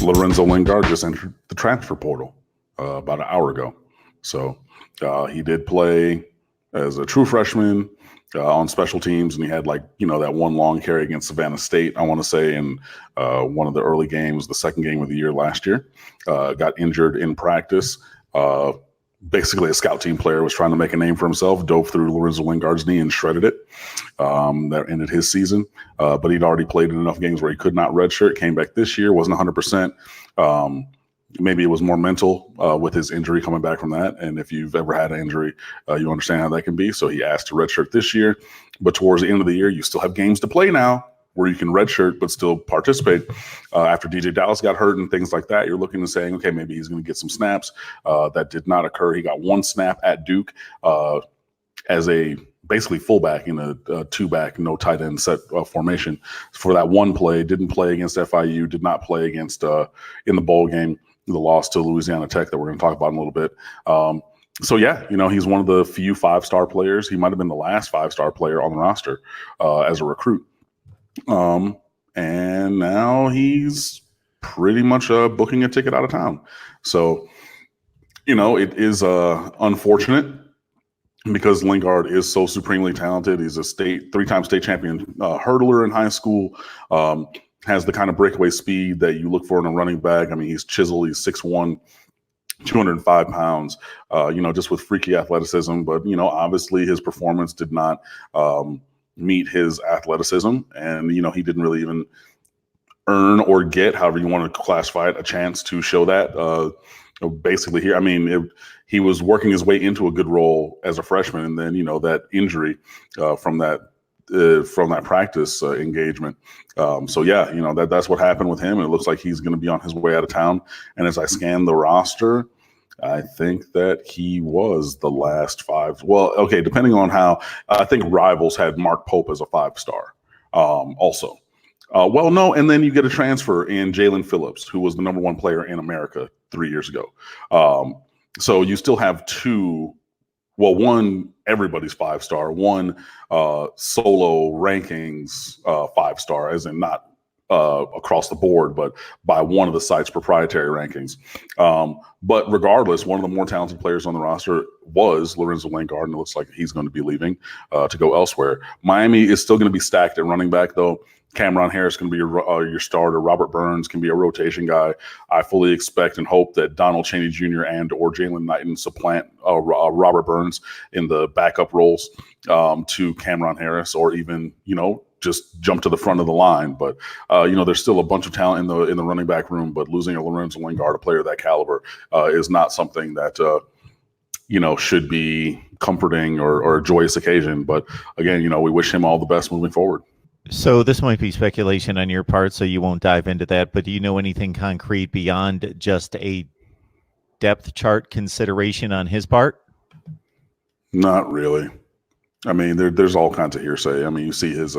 Lorenzo Lingard just entered the transfer portal about an hour ago. So he did play as a true freshman on special teams, and he had that one long carry against Savannah State, I want to say, in one of the early games, the second game of the year last year. Got injured in practice. Basically, a scout team player was trying to make a name for himself, dove through Lorenzo Lingard's knee and shredded it. That ended his season. But he'd already played in enough games where he could not redshirt. Came back this year, wasn't 100%. Maybe it was more mental with his injury coming back from that. And if you've ever had an injury, you understand how that can be. So he asked to redshirt this year. But towards the end of the year, you still have games to play now where you can redshirt but still participate. After DJ Dallas got hurt and things like that, you're looking and saying, okay, maybe he's going to get some snaps. That did not occur. He got one snap at Duke as a basically fullback in a two-back, no tight end set formation for that one play. Didn't play against FIU, did not play against in the bowl game, the loss to Louisiana Tech that we're going to talk about in a little bit. So, yeah, he's one of the few five-star players. He might have been the last five-star player on the roster as a recruit. And now he's pretty much booking a ticket out of town. So, it is unfortunate because Lingard is so supremely talented. He's a three-time state champion hurdler in high school, has the kind of breakaway speed that you look for in a running back. I mean, he's chiseled, he's 6'1", 205 pounds, just with freaky athleticism. But, obviously his performance did not meet his athleticism. And, he didn't really even earn or get, however you want to classify it, a chance to show that. Basically here, I mean, he was working his way into a good role as a freshman. And then, that injury from that practice engagement. So yeah, that's what happened with him. And it looks like he's going to be on his way out of town. And as I scan the roster, I think that he was the last five. Well, okay, depending on how, I think Rivals had Mark Pope as a 5-star also. Well, no, and then you get a transfer in Jalen Phillips, who was the number 1 player in America 3 years ago. So you still have two. Well, one, everybody's 5-star, one solo rankings 5-star, as in not across the board, but by one of the site's proprietary rankings. But regardless, one of the more talented players on the roster was Lorenzo Lingard, and it looks like he's going to be leaving to go elsewhere. Miami is still going to be stacked at running back, though. Cameron Harris can be your starter. Robert Burns can be a rotation guy. I fully expect and hope that Donald Chaney Jr. and or Jalen Knighton supplant Robert Burns in the backup roles to Cameron Harris, or even, just jump to the front of the line. But, there's still a bunch of talent in the running back room, but losing a Lorenzo Lingard, a player of that caliber, is not something that, should be comforting or a joyous occasion. But again, we wish him all the best moving forward. So this might be speculation on your part, so you won't dive into that, but do you know anything concrete beyond just a depth chart consideration on his part? Not really. I mean, there's all kinds of hearsay. I mean, you see his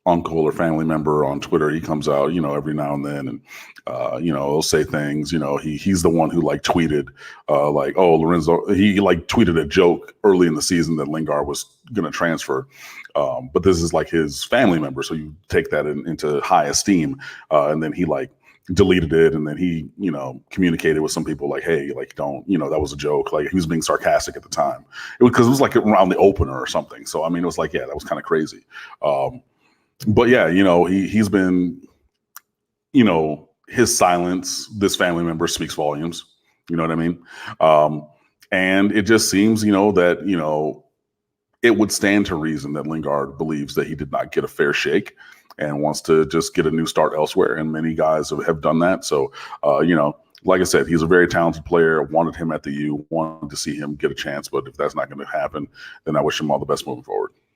uncle or family member on Twitter. He comes out, every now and then, and he'll say things. He's the one who tweeted oh, Lorenzo. He tweeted a joke early in the season that Lingard was going to transfer. But this is his family member, so you take that into high esteem. And then he deleted it, and then he communicated with some people hey, don't, that was a joke. He was being sarcastic at the time. Because it was around the opener or something. So I mean, it was yeah, that was kind of crazy. But yeah, he's been, his silence, this family member speaks volumes. You know what I mean? And it just seems, that, it would stand to reason that Lingard believes that he did not get a fair shake and wants to just get a new start elsewhere. And many guys have done that. So, like I said, he's a very talented player. Wanted him at the U, wanted to see him get a chance. But if that's not going to happen, then I wish him all the best moving forward.